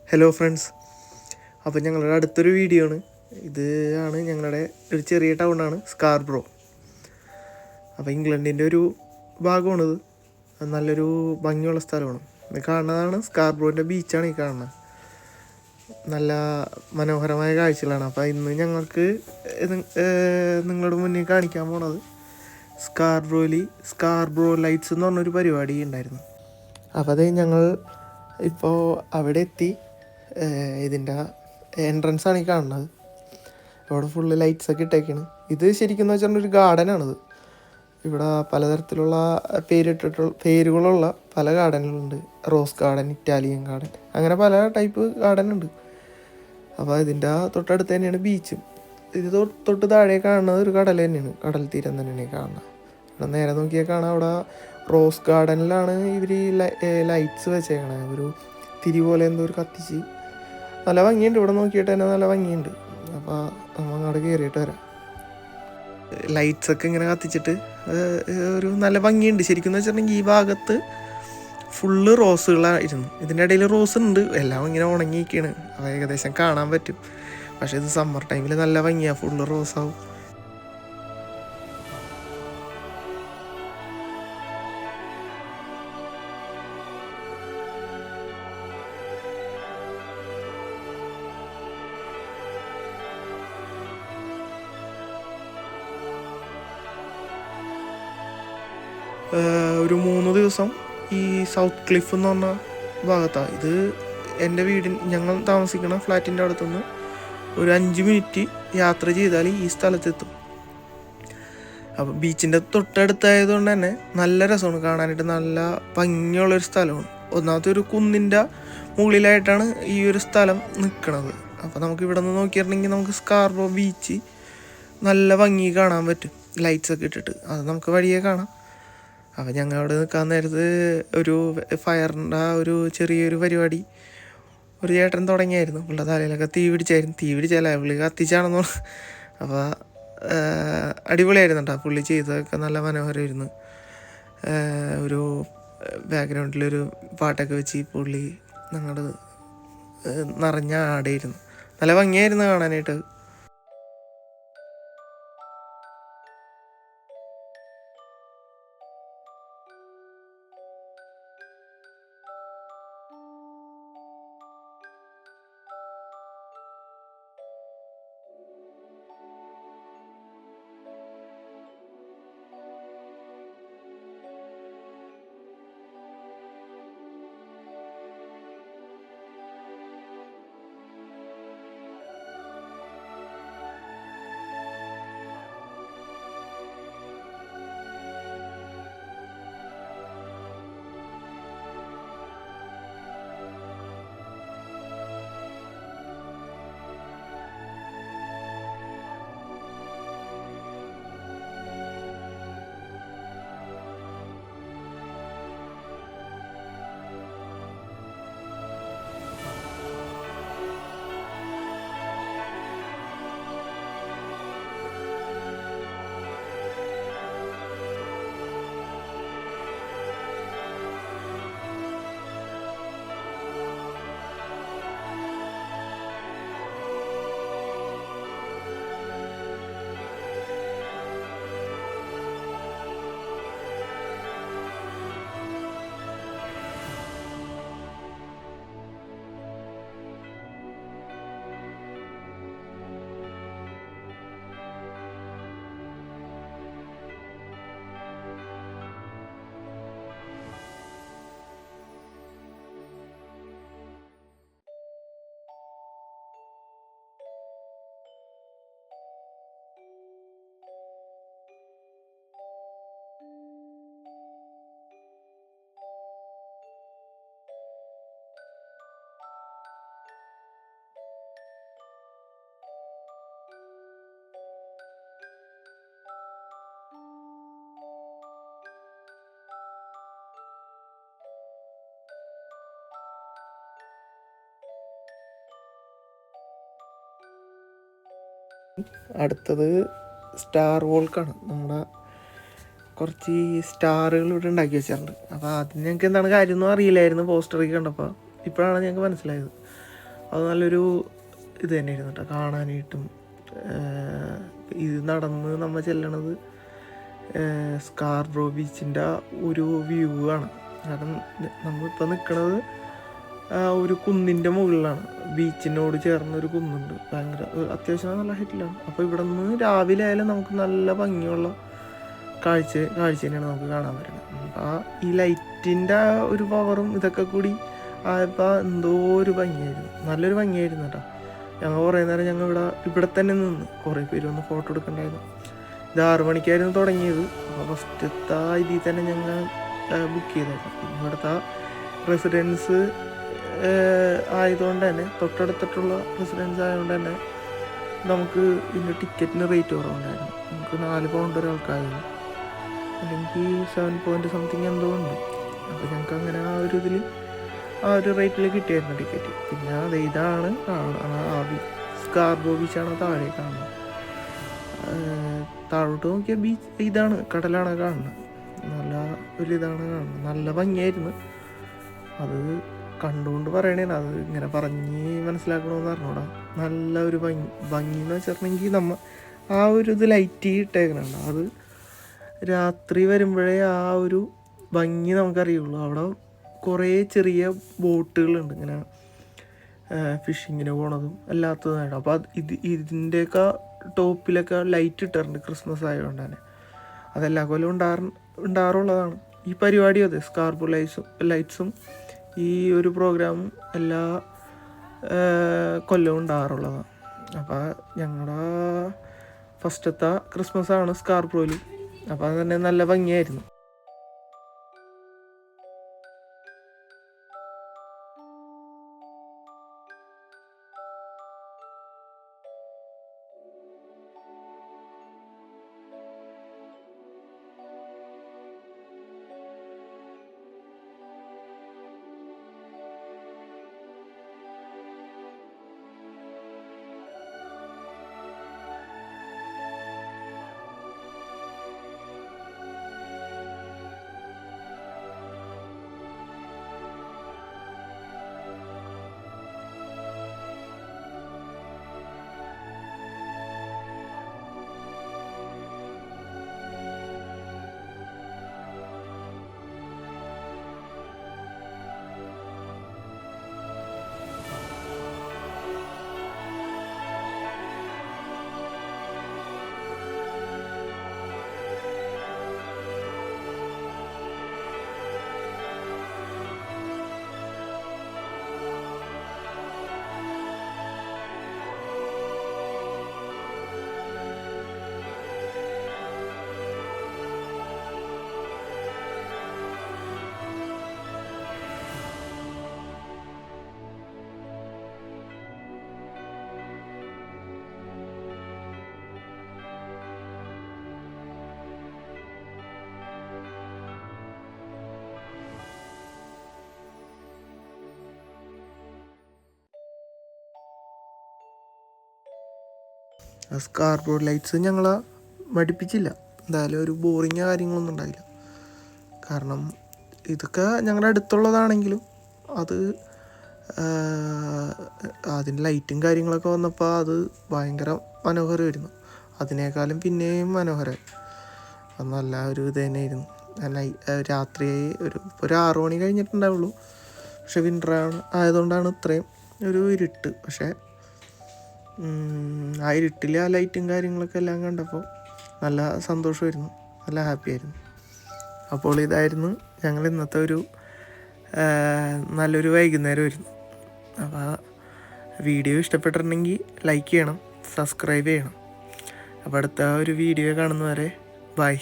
Hello friends, അപ്പോൾ ഞങ്ങളുടെ അടുത്തൊരു വീഡിയോ ആണ്. ഇത് ആണ് ഞങ്ങളുടെ ഒരു ചെറിയ ടൗണാണ് സ്കാർബ്രോ. അപ്പോൾ ഇംഗ്ലണ്ടിൻ്റെ ഒരു ഭാഗമാണിത്. നല്ലൊരു ഭംഗിയുള്ള സ്ഥലമാണ്. ഇത് കാണുന്നതാണ് സ്കാർബ്രോൻ്റെ ബീച്ചാണ് ഈ കാണുന്നത്. നല്ല മനോഹരമായ കാഴ്ചകളാണ്. അപ്പോൾ ഇന്ന് ഞങ്ങൾക്ക് നിങ്ങളുടെ മുന്നിൽ കാണിക്കാൻ പോണത് സ്കാർബ്രോ ലൈറ്റ്സ് എന്ന് പറഞ്ഞൊരു പരിപാടി ഉണ്ടായിരുന്നു. അപ്പോൾ അത് ഞങ്ങൾ ഇപ്പോൾ അവിടെ എത്തി. ഇതിൻ്റെ എൻട്രൻസാണ് ഈ കാണുന്നത്. അവിടെ ഫുള്ള് ലൈറ്റ്സൊക്കെ ഇട്ടേക്കാണ്. ഇത് ശരിക്കും വെച്ചാൽ ഒരു ഗാർഡനാണിത്. ഇവിടെ പലതരത്തിലുള്ള പേരുകളുള്ള പല ഗാർഡനുകളുണ്ട്. റോസ് ഗാർഡൻ, ഇറ്റാലിയൻ ഗാർഡൻ, അങ്ങനെ പല ടൈപ്പ് ഗാർഡൻ ഉണ്ട്. അപ്പോൾ ഇതിൻ്റെ തൊട്ടടുത്ത് തന്നെയാണ് ബീച്ചും. ഇത് തൊട്ട് താഴെ കാണുന്നത് ഒരു കടൽ തന്നെയാണ്, കടൽ തീരം തന്നെയാണ് കാണുന്നത്. ഇവിടെ നേരെ നോക്കിയാൽ കാണാം, അവിടെ റോസ് ഗാർഡനിലാണ് ഇവർ ലൈറ്റ്സ് വെച്ചേക്കണേ. ഒരു തിരി പോലെ എന്തോ ഒരു കത്തിച്ച് നല്ല ഭംഗിയുണ്ട്. ഇവിടെ നോക്കിയിട്ട് തന്നെ നല്ല ഭംഗിയുണ്ട്. അപ്പോൾ നമ്മൾ അങ്ങോട്ട് കയറിയിട്ട് വരാം. ലൈറ്റ്സൊക്കെ ഇങ്ങനെ കത്തിച്ചിട്ട് ഒരു നല്ല ഭംഗിയുണ്ട്. ശരിക്കും എന്ന് വെച്ചിട്ടുണ്ടെങ്കിൽ ഈ ഭാഗത്ത് ഫുള്ള് റോസുകളായിരുന്നു. ഇതിൻ്റെ ഇടയിൽ റോസ് ഉണ്ട്, എല്ലാം ഇങ്ങനെ ഉണങ്ങിയിരിക്കുകയാണ്. അപ്പോൾ ഏകദേശം കാണാൻ പറ്റും. പക്ഷേ ഇത് സമ്മർ ടൈമിൽ നല്ല ഭംഗിയാണ്, ഫുള്ള് റോസാവും. ഒരു 3 ദിവസം ഈ സൗത്ത് ക്ലിഫ് എന്ന് പറഞ്ഞ ഭാഗത്താണ്. ഇത് എൻ്റെ ഞങ്ങൾ താമസിക്കുന്ന ഫ്ലാറ്റിൻ്റെ അടുത്തുനിന്ന് ഒരു 5 മിനിറ്റ് യാത്ര ചെയ്താൽ ഈ സ്ഥലത്തെത്തും. അപ്പോൾ ബീച്ചിൻ്റെ തൊട്ടടുത്തായതുകൊണ്ട് തന്നെ നല്ല രസമാണ് കാണാനായിട്ട്. നല്ല ഭംഗിയുള്ളൊരു സ്ഥലമാണ്. ഒന്നാമത്തെ ഒരു കുന്നിൻ്റെ മുകളിലായിട്ടാണ് ഈ ഒരു സ്ഥലം നിൽക്കുന്നത്. അപ്പോൾ നമുക്ക് ഇവിടെ നിന്ന് നോക്കിയിട്ടുണ്ടെങ്കിൽ നമുക്ക് സ്കാർബ്രോ ബീച്ച് നല്ല ഭംഗി കാണാൻ പറ്റും, ലൈറ്റ്സൊക്കെ ഇട്ടിട്ട്. അത് നമുക്ക് വഴിയേ കാണാം. അപ്പോൾ ഞങ്ങൾ അവിടെ നിൽക്കാൻ നേരത്ത് ഒരു ഫയറിൻ്റെ ഒരു ചെറിയൊരു പരിപാടി ഒരു ചേട്ടൻ തുടങ്ങിയായിരുന്നു. പുള്ളിയുടെ തലയിലൊക്കെ തീ പിടിച്ചല്ല, പുള്ളി കത്തിച്ചാണെന്ന് പറഞ്ഞു. അപ്പോൾ അടിപൊളിയായിരുന്നു കേട്ടോ. പുള്ളി ചെയ്തതൊക്കെ നല്ല മനോഹരമായിരുന്നു. ഒരു ബാക്ക്ഗ്രൗണ്ടിലൊരു പാട്ടൊക്കെ വെച്ച് പുള്ളി ഞങ്ങളുടെ നിറഞ്ഞ ആടായിരുന്നു. നല്ല ഭംഗിയായിരുന്നു കാണാനായിട്ട്. അടുത്തത് സ്റ്റാർ വോൾക്കാണ്. നമ്മുടെ കുറച്ച് സ്റ്റാറുകൾ ഇവിടെ ഉണ്ടാക്കി വെച്ചിട്ടുണ്ട്. അപ്പോൾ അതിന് ഞങ്ങൾക്ക് എന്താണ് കാര്യമൊന്നും അറിയില്ലായിരുന്നു പോസ്റ്ററിൽ കണ്ടപ്പോൾ. ഇപ്പോഴാണ് ഞങ്ങൾക്ക് മനസ്സിലായത്. അത് നല്ലൊരു ഇത് തന്നെയായിരുന്നു കേട്ടോ കാണാനായിട്ടും. ഇത് നടന്ന് നമ്മൾ ചെല്ലണത് സ്കാർബ്രോ ബീച്ചിൻ്റെ ഒരു വ്യൂ ആണ്. കാരണം നമ്മളിപ്പോൾ നിൽക്കുന്നത് ഒരു കുന്നിൻ്റെ മുകളിലാണ്. ബീച്ചിനോട് ചേർന്നൊരു കുന്നുണ്ട്, ഭയങ്കര അത്യാവശ്യം നല്ല ഹൈറ്റിലാണ്. അപ്പോൾ ഇവിടെ നിന്ന് രാവിലെ ആയാലും നമുക്ക് നല്ല ഭംഗിയുള്ള കാഴ്ച തന്നെയാണ് നമുക്ക് കാണാൻ പറ്റുന്നത്. അപ്പോൾ ഈ ലൈറ്റിൻ്റെ ഒരു പവറും ഇതൊക്കെ കൂടി ആയപ്പോൾ എന്തോ ഒരു ഭംഗിയായിരുന്നു, നല്ലൊരു ഭംഗിയായിരുന്നു കേട്ടോ. ഞങ്ങൾ കുറേ നേരം ഞങ്ങൾ ഇവിടെ തന്നെ നിന്ന് കുറേ പേര് ഒന്ന് ഫോട്ടോ എടുക്കണ്ടായിരുന്നു. ഇത് 6 മണിക്കായിരുന്നു തുടങ്ങിയത്. അപ്പോൾ ഫസ്റ്റത്തെ ഇതിൽ തന്നെ ഞങ്ങൾ ബുക്ക് ചെയ്തായിരുന്നു. പിന്നെ ഇവിടുത്തെ റെസിഡൻസ് ആയതുകൊണ്ട് തന്നെ, തൊട്ടടുത്തിട്ടുള്ള റെസിഡൻസ് ആയതുകൊണ്ട് തന്നെ നമുക്ക് ഇതിൻ്റെ ടിക്കറ്റിന് റേറ്റ് കുറവുണ്ടായിരുന്നു. നമുക്ക് 4 പൗണ്ട് ഒരാൾക്കായിരുന്നു, അല്ലെങ്കിൽ 7 പോയിൻറ്റ് സംതിങ് എന്തോ ഉണ്ട്. അപ്പോൾ ഞങ്ങൾക്ക് അങ്ങനെ ആ ഒരു റേറ്റിൽ കിട്ടിയായിരുന്നു ടിക്കറ്റ്. പിന്നെ അത് ഇതാണ് കാണുന്നത്, സ്കാർബോ ബീച്ചാണ് താഴെ കാണുന്നത്. താഴോട്ട് നോക്കിയ ബീച്ച് ഇതാണ്, കടലാണ് കാണുന്നത്. നല്ല ഒരിതാണ് കാണുന്നത്, നല്ല ഭംഗിയായിരുന്നു. അത് കണ്ടുകൊണ്ട് പറയണേ, അത് ഇങ്ങനെ പറഞ്ഞ് മനസ്സിലാക്കണമെന്ന് പറഞ്ഞോടാ. നല്ല ഒരു ഭംഗി എന്ന് വെച്ചിട്ടുണ്ടെങ്കിൽ നമ്മൾ ആ ഒരു ഇത് ലൈറ്റ് ഇട്ടേക്കണുണ്ട്, അത് രാത്രി വരുമ്പോഴേ ആ ഒരു ഭംഗി നമുക്കറിയുള്ളൂ. അവിടെ കുറേ ചെറിയ ബോട്ടുകളുണ്ട്, ഇങ്ങനെ ഫിഷിങ്ങിന് പോണതും അല്ലാത്തതുമായിട്ട്. അപ്പോൾ ഇതിൻ്റെയൊക്കെ ടോപ്പിലൊക്കെ ലൈറ്റ് ഇട്ടിട്ടുണ്ട്, ക്രിസ്മസ് ആയതുകൊണ്ട് തന്നെ. അതെല്ലാ കൊല്ലം ഉണ്ടാറുള്ളതാണ് ഈ പരിപാടിയും. അതെ, സ്കാർബോ ലൈറ്റ്സും ഈ ഒരു പ്രോഗ്രാമും എല്ലാ കൊല്ലവും ഉണ്ടാകാറുള്ളതാണ്. അപ്പോൾ ഞങ്ങളുടെ ഫസ്റ്റത്തെ ക്രിസ്മസാണ് സ്കാർബോയിൽ. അപ്പോൾ അത് തന്നെ നല്ല ഭംഗിയായിരുന്നു. സ്കാർബോ ലൈറ്റ്സ് ഞങ്ങളെ മടുപ്പിച്ചില്ല. എന്തായാലും ഒരു ബോറിങ് കാര്യങ്ങളൊന്നും ഉണ്ടായില്ല. കാരണം ഇതൊക്കെ ഞങ്ങളുടെ അടുത്തുള്ളതാണെങ്കിലും അത് അതിൻ്റെ ലൈറ്റും കാര്യങ്ങളൊക്കെ വന്നപ്പോൾ അത് ഭയങ്കര മനോഹരമായിരുന്നു. അതിനേക്കാളും പിന്നെയും മനോഹരമായി. അത് നല്ല ഒരു ഇത് തന്നെയായിരുന്നു. രാത്രി ഒരു 6 മണി കഴിഞ്ഞിട്ടുണ്ടാവുള്ളൂ. പക്ഷെ വിൻ്ററാണ് ആയതുകൊണ്ടാണ് ഇത്രയും ഒരു ഇരുട്ട്. പക്ഷേ ആ ഇരുട്ടിൽ ആ ലൈറ്റും കാര്യങ്ങളൊക്കെ എല്ലാം കണ്ടപ്പോൾ നല്ല സന്തോഷമായിരുന്നു, നല്ല ഹാപ്പി ആയിരുന്നു. അപ്പോൾ ഇതായിരുന്നു ഞങ്ങൾ ഇന്നത്തെ ഒരു നല്ലൊരു വൈകുന്നേരമായിരുന്നു. അപ്പോൾ വീഡിയോ ഇഷ്ടപ്പെട്ടിട്ടുണ്ടെങ്കിൽ ലൈക്ക് ചെയ്യണം, സബ്സ്ക്രൈബ് ചെയ്യണം. അപ്പോൾ അടുത്ത ഒരു വീഡിയോ കാണുന്നവരെ ബൈ.